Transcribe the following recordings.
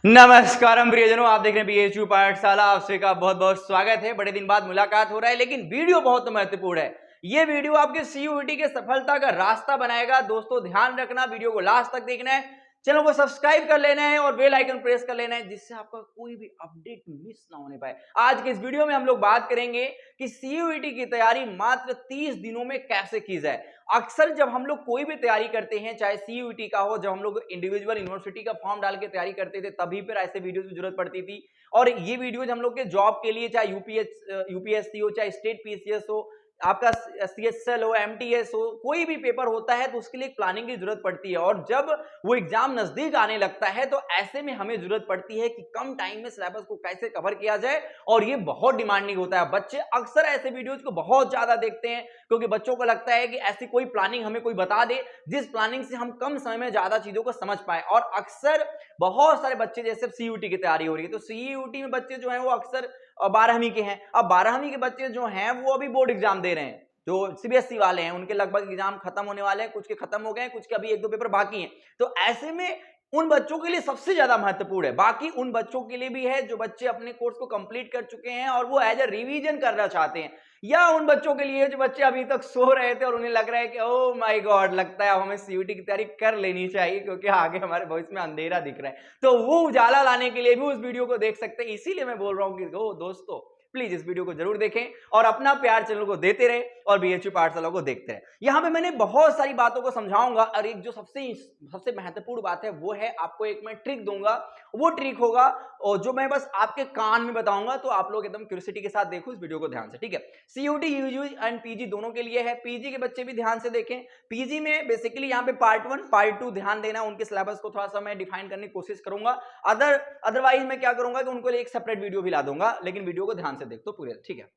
नमस्कारम प्रियजनों, आप देख रहे हैं बीएचयू पाठशाला। आप सभी का बहुत बहुत स्वागत है। बड़े दिन बाद मुलाकात हो रहा है, लेकिन वीडियो बहुत महत्वपूर्ण है। ये वीडियो आपके सीयूईटी के सफलता का रास्ता बनाएगा। दोस्तों ध्यान रखना, वीडियो को लास्ट तक देखना है, चैनल को सब्सक्राइब कर लेना है और बेल आइकन प्रेस कर लेना है, जिससे आपका कोई भी अपडेट मिस ना होने पाए। आज के इस वीडियो में हम लोग बात करेंगे कि सीयूईटी की तैयारी मात्र 30 दिनों में कैसे की जाए। अक्सर जब हम लोग कोई भी तैयारी करते हैं, चाहे सीयूईटी का हो, जब हम लोग इंडिविजुअल यूनिवर्सिटी का फॉर्म डाल के तैयारी करते थे, तभी फिर ऐसे वीडियोस की जरूरत पड़ती थी। और ये वीडियोज हम लोग के जॉब के लिए, चाहे यूपीएससी हो, चाहे स्टेट पीसीएस हो, आपका सीएसएल हो, एमटीएस हो, कोई भी पेपर होता है तो उसके लिए प्लानिंग की जरूरत पड़ती है। और जब वो एग्जाम नजदीक आने लगता है तो ऐसे में हमें जरूरत पड़ती है कि कम टाइम में सिलेबस को कैसे कवर किया जाए, और ये बहुत डिमांडिंग होता है। बच्चे अक्सर ऐसे वीडियोज को बहुत ज्यादा देखते हैं, क्योंकि बच्चों को लगता है कि ऐसी कोई प्लानिंग हमें कोई बता दे जिस प्लानिंग से हम कम समय में ज्यादा चीजों को समझ पाए। और अक्सर बहुत सारे बच्चे, जैसे सीयूटी की तैयारी हो रही है, तो सीयूटी में बच्चे जो हैं वो अक्सर 12वीं के हैं। अब 12वीं के बच्चे जो हैं वो अभी बोर्ड एग्जाम दे रहे हैं। जो सीबीएसई वाले हैं उनके लगभग एग्जाम खत्म होने वाले हैं, कुछ के खत्म हो गए हैं, कुछ के अभी 1-2 पेपर बाकी हैं। तो ऐसे में उन बच्चों के लिए सबसे ज्यादा महत्वपूर्ण है। बाकी उन बच्चों के लिए भी है जो बच्चे अपने कोर्स को कंप्लीट कर चुके हैं और वो एज ए रिवीजन करना चाहते हैं, या उन बच्चों के लिए जो बच्चे अभी तक सो रहे थे और उन्हें लग रहा है कि ओह माय गॉड, लगता है अब हमें सीयूटी की तैयारी कर लेनी चाहिए क्योंकि आगे हमारे भविष्य में अंधेरा दिख रहा है। तो वो उजाला लाने के लिए भी उस वीडियो को देख सकते हैं। इसीलिए मैं बोल रहा हूं कि दोस्तों प्लीज इस वीडियो को जरूर देखें और अपना प्यार चैनल को देते रहे और बीएचयू पाठशाला को देखते रहे। यहां पे मैंने बहुत सारी बातों को समझाऊंगा, और एक जो सबसे महत्वपूर्ण बात है वो है, आपको एक मैं ट्रिक दूंगा। वो ट्रिक होगा और जो मैं बस आपके कान में बताऊंगा, तो आप लोग एकदम क्यूरियोसिटी के साथ देखो इस वीडियो को ध्यान से, ठीक है। सीयूटी, यूजी एंड पीजी दोनों के लिए है। पीजी के बच्चे भी ध्यान से देखें। पीजी में बेसिकली यहाँ पे पार्ट 1 पार्ट 2 ध्यान देना, उनके सिलेबस को थोड़ा सा मैं डिफाइन करने की कोशिश करूंगा। अदरवाइज मैं क्या करूंगा कि उनको लिए एक सेपरेट वीडियो भी ला दूंगा, लेकिन वीडियो को ध्यान से देख तो पूरे, ठीक है।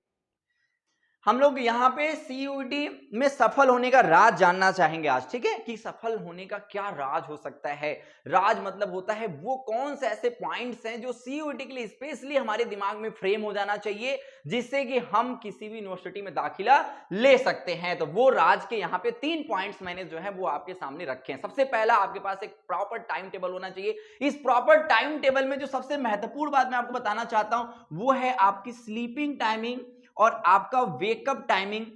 हम लोग यहाँ पे सीयूटी में सफल होने का राज जानना चाहेंगे आज, ठीक है, कि सफल होने का क्या राज हो सकता है। राज मतलब होता है वो कौन से ऐसे पॉइंट्स हैं जो सीयूटी के लिए स्पेशली हमारे दिमाग में फ्रेम हो जाना चाहिए, जिससे कि हम किसी भी यूनिवर्सिटी में दाखिला ले सकते हैं। तो वो राज के यहाँ पे 3 पॉइंट्स मैंने जो है वो आपके सामने रखे हैं। सबसे पहला, आपके पास एक प्रॉपर टाइम टेबल होना चाहिए। इस प्रॉपर टाइम टेबल में जो सबसे महत्वपूर्ण बात मैं आपको बताना चाहता हूं वो है आपकी स्लीपिंग टाइमिंग और आपका वेकअप टाइमिंग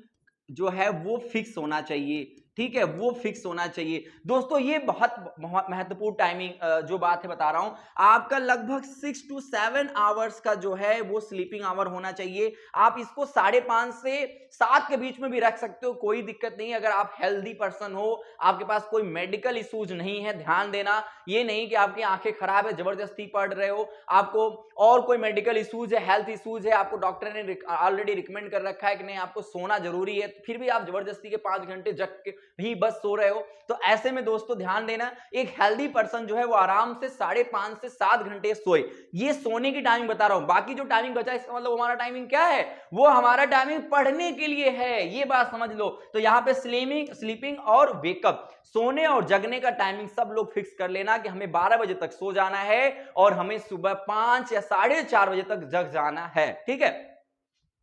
जो है वो फिक्स होना चाहिए, ठीक है, वो फिक्स होना चाहिए। दोस्तों ये बहुत महत्वपूर्ण टाइमिंग जो बात है बता रहा हूं, आपका लगभग 6 to 7 आवर्स का जो है वो स्लीपिंग आवर होना चाहिए। आप इसको 5:30 से 7 के बीच में भी रख सकते हो, कोई दिक्कत नहीं। अगर आप हेल्दी पर्सन हो, आपके पास कोई मेडिकल इश्यूज नहीं है, ध्यान देना, ये नहीं कि आपकी आंखें खराब है जबरदस्ती पढ़ रहे हो, आपको और कोई मेडिकल इश्यूज है, हेल्थ इश्यूज है, आपको डॉक्टर ने ऑलरेडी रिकमेंड कर रखा है कि नहीं आपको सोना जरूरी है, फिर भी आप जबरदस्ती के 5 घंटे जग के भी बस सो रहे हो, तो ऐसे में दोस्तों ध्यान देना, एक हेल्दी पर्सन जो है वो आराम से 5.5 से 7 घंटे सोए। ये सोने की टाइमिंग बता रहा हूं। बाकी जो टाइमिंग बचा इसका मतलब हमारा टाइमिंग क्या है, वो हमारा टाइमिंग पढ़ने के लिए है, ये बात समझ लो। तो यहां पे स्लीपिंग और वेकअप, सोने और जगने का टाइमिंग सब लोग फिक्स कर लेना कि हमें 12 बजे तक सो जाना है और हमें सुबह 5 या 4:30 बजे तक जग जाना है, ठीक है,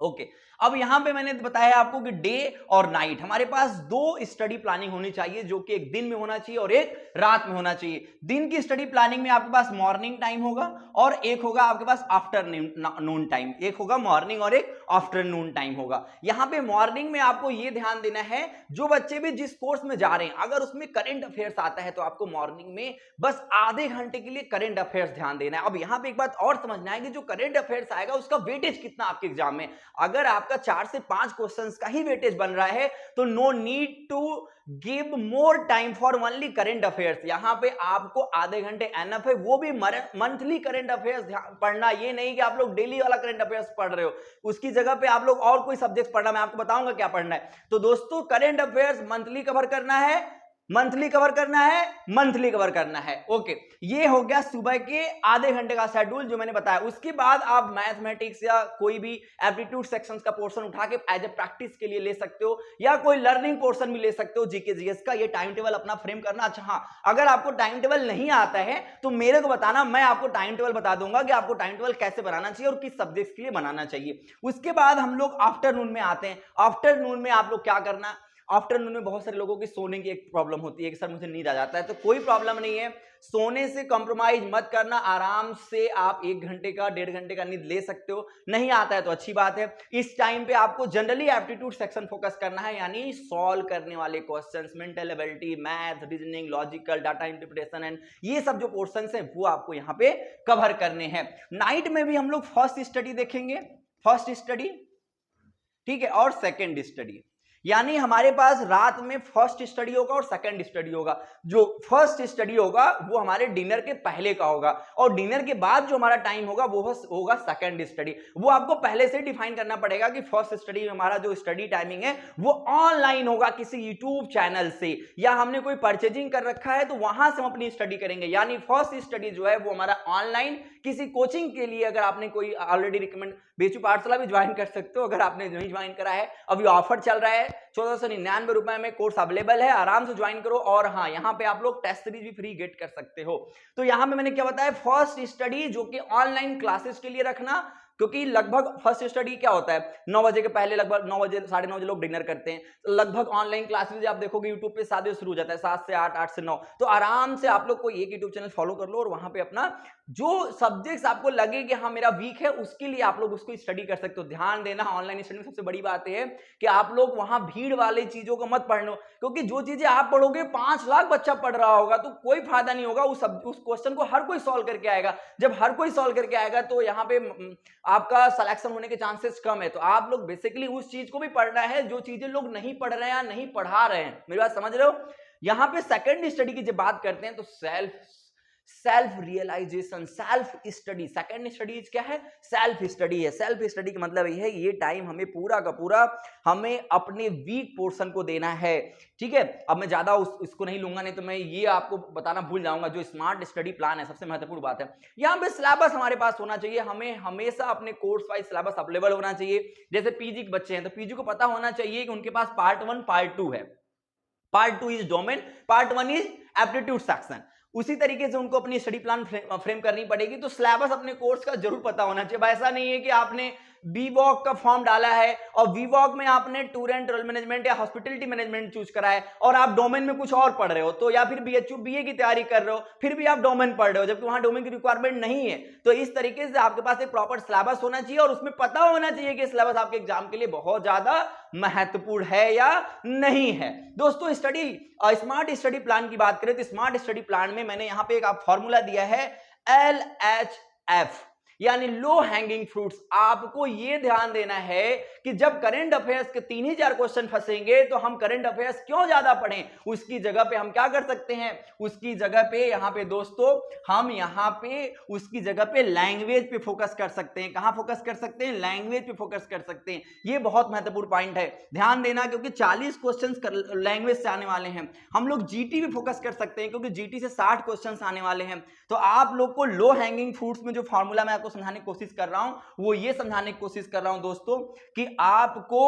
ओके। अब यहां पे मैंने बताया आपको कि डे और नाइट, हमारे पास 2 स्टडी प्लानिंग होनी चाहिए, जो कि एक दिन में होना चाहिए और एक रात में होना चाहिए। दिन की स्टडी प्लानिंग में आपके पास मॉर्निंग टाइम होगा और एक होगा आपके पास आफ्टरनून टाइम, एक होगा मॉर्निंग और एक आफ्टरनून टाइम होगा। यहां पे मॉर्निंग में आपको यह ध्यान देना है, जो बच्चे भी जिस कोर्स में जा रहे हैं, अगर उसमें करंट अफेयर्स आता है तो आपको मॉर्निंग में बस आधे घंटे के लिए करंट अफेयर्स ध्यान देना है। अब यहां पे एक बात और समझना है कि जो करंट अफेयर्स आएगा उसका वेटेज कितना आपके एग्जाम में, अगर आपका 4 से 5 क्वेश्चंस का ही वेटेज बन रहा है तो no need to give more time for only current affairs. यहां पे आपको आधे घंटे एनफ है, वो भी मंथली करंट अफेयर्स पढ़ना, ये नहीं कि आप लोग डेली वाला करंट अफेयर्स पढ़ रहे हो, उसकी जगह पे आप लोग और कोई सब्जेक्ट पढ़ना, मैं आपको बताऊंगा क्या पढ़ना है। तो दोस्तों करंट अफेयर्स मंथली कवर करना है, मंथली कवर करना है, मंथली कवर करना है, ओके। ये हो गया सुबह के आधे घंटे का शेड्यूल जो मैंने बताया। उसके बाद आप मैथमेटिक्स या कोई भी एप्टीट्यूड सेक्शंस का पोर्शन उठा के एज ए प्रैक्टिस के लिए ले सकते हो, या कोई लर्निंग पोर्शन भी ले सकते हो जीके जीएस का। ये टाइम टेबल अपना फ्रेम करना। अच्छा हाँ, अगर आपको टाइम टेबल नहीं आता है तो मेरे को बताना, मैं आपको टाइम टेबल बता दूंगा कि आपको टाइम टेबल कैसे बनाना चाहिए और किस सब्जेक्ट के लिए बनाना चाहिए। उसके बाद हम लोग आफ्टरनून में आते हैं। आफ्टरनून में आप लोग क्या करना, आफ्टरनून में बहुत सारे लोगों की सोने की एक प्रॉब्लम होती है कि सर मुझे नींद आ जाता है, तो कोई प्रॉब्लम नहीं है, सोने से कॉम्प्रोमाइज मत करना, आराम से आप 1 घंटे का 1.5 घंटे का नींद ले सकते हो, नहीं आता है तो अच्छी बात है। इस टाइम पे आपको जनरली एप्टीट्यूड सेक्शन फोकस करना है, यानी सॉल्व करने वाले questions, mental ability, math, reasoning, logical, data interpretation and ये सब जो पोर्शंस हैं वो आपको यहाँ पे कवर करने हैं। नाइट में भी हम लोग फर्स्ट स्टडी देखेंगे, फर्स्ट स्टडी, ठीक है, और सेकेंड स्टडी, यानी हमारे पास रात में फर्स्ट स्टडी होगा और सेकंड स्टडी होगा। जो फर्स्ट स्टडी होगा वो हमारे डिनर के पहले का होगा, और डिनर के बाद जो हमारा टाइम होगा वो होगा सेकंड स्टडी। वो आपको पहले से डिफाइन करना पड़ेगा कि फर्स्ट स्टडी में हमारा जो स्टडी टाइमिंग है वो ऑनलाइन होगा किसी यूट्यूब चैनल से, या हमने कोई परचेजिंग कर रखा है तो वहां से हम अपनी स्टडी करेंगे। यानी फर्स्ट स्टडी जो है वो हमारा ऑनलाइन किसी कोचिंग के लिए, अगर आपने कोई ऑलरेडी रिकमेंड बीएचयू पाठशाला भी ज्वाइन कर सकते हो, अगर आपने नहीं ज्वाइन करा है, अभी ऑफर चल रहा है, 1499 रुपए में कोर्स अवेलेबल है, आराम से ज्वाइन करो। और हाँ, यहाँ पे आप लोग टेस्ट सीरीज भी फ्री गेट कर सकते हो। तो यहाँ पे मैंने क्या बताया, फर्स्ट स्टडी जो कि ऑनलाइन क्लासेस के लिए रखना, क्योंकि लगभग फर्स्ट स्टडी क्या होता है 9 बजे के पहले, लगभग 9 बजे 9:30 बजे लोग डिनर करते हैं, तो लगभग ऑनलाइन क्लासेस आप देखोगे यूट्यूब पे 7 बजे शुरू हो जाता है, 7 से 8, 8 से 9, तो आराम से आप लोग कोई एक यूट्यूब चैनल फॉलो कर लो और वहां पे अपना जो सब्जेक्ट्स आपको लगे कि हाँ मेरा वीक है, उसके लिए आप लोग उसको स्टडी कर सकते हो। ध्यान देना, ऑनलाइन स्टडी में सबसे बड़ी बात है कि आप लोग वहां भीड़ वाली चीजों को मत पढ़ लो, क्योंकि जो चीजें आप पढ़ोगे 5 लाख बच्चा पढ़ रहा होगा तो कोई फायदा नहीं होगा। उस क्वेश्चन को हर कोई सॉल्व करके आएगा, जब हर कोई सॉल्व करके आएगा तो यहाँ पे आपका सिलेक्शन होने के चांसेस कम है। तो आप लोग बेसिकली उस चीज को भी पढ़ना है जो चीजें लोग नहीं पढ़ रहे हैं या नहीं पढ़ा रहे हैं। मेरी बात समझ रहे हो? यहाँ पे सेकंड स्टडी की जब बात करते हैं तो self realisation, self study. Second study क्या है? सेल्फ स्टडी है। सेल्फ स्टडी का मतलब ये है ये टाइम हमें पूरा का पूरा हमें अपने वीक पोर्शन को देना है, ठीक है। अब मैं ज्यादा इसको नहीं लूंगा, नहीं तो मैं ये आपको बताना भूल जाऊंगा। जो स्मार्ट स्टडी प्लान है, सबसे महत्वपूर्ण बात है यहाँ पे सिलेबस हमारे पास होना चाहिए। हमें हमेशा अपने कोर्स वाइज सिलेबस अवेलेबल होना चाहिए। जैसे पीजी के बच्चे हैं तो पीजी को पता होना चाहिए कि उनके पास पार्ट 1 पार्ट 2 है। Part 2 is domain, part 1 is aptitude section. उसी तरीके से उनको अपनी स्टडी प्लान फ्रेम करनी पड़ेगी। तो सिलेबस अपने कोर्स का जरूर पता होना चाहिए। ऐसा नहीं है कि आपने बीवॉक का फॉर्म डाला है और बीवॉक में आपने टूर एंड ट्रैवल मैनेजमेंट या हॉस्पिटलिटी मैनेजमेंट चूज करा है और आप डोमेन में कुछ और पढ़ रहे हो, तो या फिर बीएचयू बीए की तैयारी कर रहे हो फिर भी आप डोमेन पढ़ रहे हो, जबकि वहां डोमेन की रिक्वायरमेंट नहीं है। तो इस तरीके से आपके पास एक प्रॉपर सिलेबस होना चाहिए और उसमें पता होना चाहिए कि सिलेबस आपके एग्जाम के लिए बहुत ज्यादा महत्वपूर्ण है या नहीं है। दोस्तों स्टडी स्मार्ट स्टडी प्लान की बात करें तो स्मार्ट स्टडी प्लान में मैंने यहां पे एक आप फॉर्मूला दिया है LHF, यानी लो हैंगिंग फ्रूट्स। आपको यह ध्यान देना है कि जब करंट अफेयर्स के 3000 क्वेश्चन फंसेंगे तो हम करंट अफेयर्स क्यों ज्यादा पढ़ें, उसकी जगह पे हम क्या कर सकते हैं, उसकी जगह पे यहां पे दोस्तों हम यहां पे उसकी जगह पे लैंग्वेज पे फोकस कर सकते हैं। कहां फोकस कर सकते हैं? लैंग्वेज पे फोकस कर सकते हैं। यह बहुत महत्वपूर्ण पॉइंट है, ध्यान देना, क्योंकि 40 क्वेश्चन लैंग्वेज से आने वाले हैं। हम लोग जीटी पे फोकस कर सकते हैं क्योंकि जीटी से 60 क्वेश्चन आने वाले हैं। तो आप लोग को लो हैंगिंग फ्रूट्स में जो फॉर्मूला मैं आपको समझाने की कोशिश कर रहा हूं वो ये समझाने की कोशिश कर रहा हूं दोस्तों कि आपको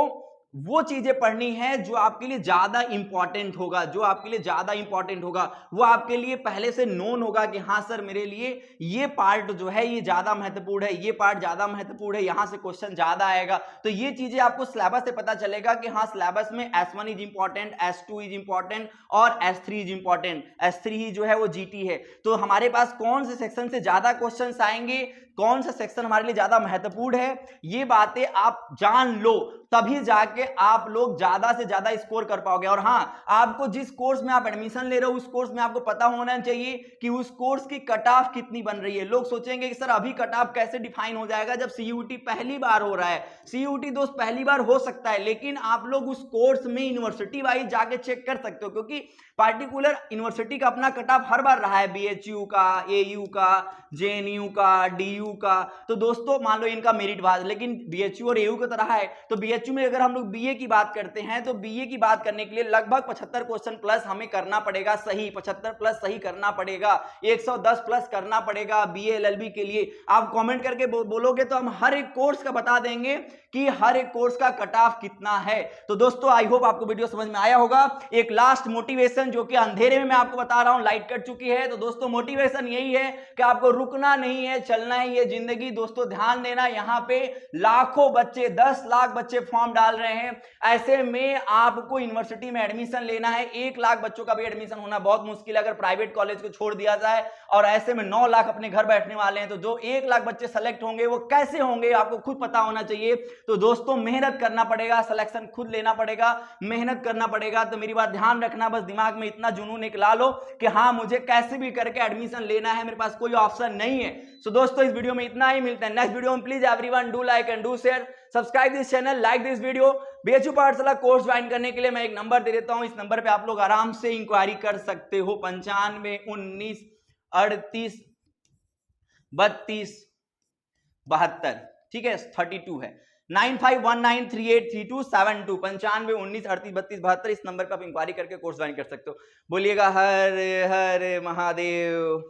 वो चीजें पढ़नी है जो आपके लिए ज्यादा इंपॉर्टेंट होगा, जो आपके लिए ज्यादा इंपॉर्टेंट होगा, वो आपके लिए पहले से नोन होगा कि हाँ सर मेरे लिए ये पार्ट जो है ये ज्यादा महत्वपूर्ण है, ये पार्ट ज्यादा महत्वपूर्ण है, यहां से क्वेश्चन ज्यादा आएगा। तो ये चीजें आपको सिलेबस से पता चलेगा कि हाँ सिलेबस में S1 is important, S2 is important और S3 इज इंपॉर्टेंट। S3 जो है वो GT है। तो हमारे पास कौन से सेक्शन से ज्यादा क्वेश्चन आएंगे, कौन सा सेक्शन हमारे लिए ज्यादा महत्वपूर्ण है, ये बातें आप जान लो, तभी जाके आप लोग ज्यादा से ज्यादा स्कोर कर पाओगे। और हाँ, आपको जिस कोर्स में आप एडमिशन ले रहे हो उस कोर्स में आपको पता होना चाहिए कि उस कोर्स की कट ऑफ कितनी बन रही है। लोग सोचेंगे कि सर अभी कट ऑफ कैसे डिफाइन हो जाएगा जब CUT पहली बार हो रहा है। CUT दोस्त पहली बार हो सकता है, लेकिन आप लोग उस कोर्स में यूनिवर्सिटी वाइज जाके चेक कर सकते हो, क्योंकि पार्टिकुलर यूनिवर्सिटी का अपना कट ऑफ हर बार रहा है, BHU का, AU का, JNU का, DU का। तो दोस्तों मान लो इनका मेरिट बाद, लेकिन BHU और AU की तरह है। तो BHU में अगर हम लोग BA की बात करते हैं तो BA की बात करने के लिए लगभग 75 क्वेश्चन प्लस हमें करना पड़ेगा, सही 75 प्लस सही करना पड़ेगा, 110 प्लस करना पड़ेगा BA LLB के लिए। आप कमेंट करके बोलोगे तो हम हर एक कोर्स का बता देंगे कि हर एक कोर्स का कट ऑफ कितना है। तो दोस्तों आई होप आपको वीडियो समझ में आया होगा। एक लास्ट मोटिवेशन जो कि अंधेरे में मैं आपको बता रहा हूं, लाइट कट चुकी है, तो दोस्तों मोटिवेशन यही है कि आपको रुकना नहीं है, चलना ही ये जिंदगी। दोस्तों ध्यान देना, यहाँ पे लाखों बच्चे, 10 लाख बच्चे फॉर्म डाल रहे हैं। ऐसे में आपको यूनिवर्सिटी में एडमिशन लेना है, 1 लाख बच्चों का भी एडमिशन होना बहुत मुश्किल है अगर प्राइवेट कॉलेज को छोड़ दिया जाए। और ऐसे में 9 लाख अपने घर बैठने वाले हैं, तो जो 1 लाख बच्चे सेलेक्ट होंगे वो कैसे होंगे आपको खुद पता होना चाहिए। तो दोस्तों मेहनत करना पड़ेगा, सिलेक्शन खुद लेना पड़ेगा, मेहनत करना पड़ेगा। तो मेरी बात ध्यान रखना, बस दिमाग में इतना जुनून एक ला लो कि हाँ मुझे कैसे भी करके एडमिशन लेना है, मेरे पास कोई ऑप्शन नहीं है। सो दोस्तों इस वीडियो में इतना ही, मिलते हैं नेक्स्ट वीडियो में। Please everyone do like and do share, subscribe this channel, like this video. BHU पाठशाला कोर्स ज्वाइन करने के लिए मैं एक नंबर दे देता हूं, इस नंबर पे आप लोग आराम से इंक्वायरी कर सकते हो। 95 19 38 32 72, ठीक है, 32 है। 9519383272, 95 19 38 32 72, इस नंबर पर आप इंक्वायरी करके कोर्स ज्वाइन कर सकते हो। बोलिएगा हर हर महादेव।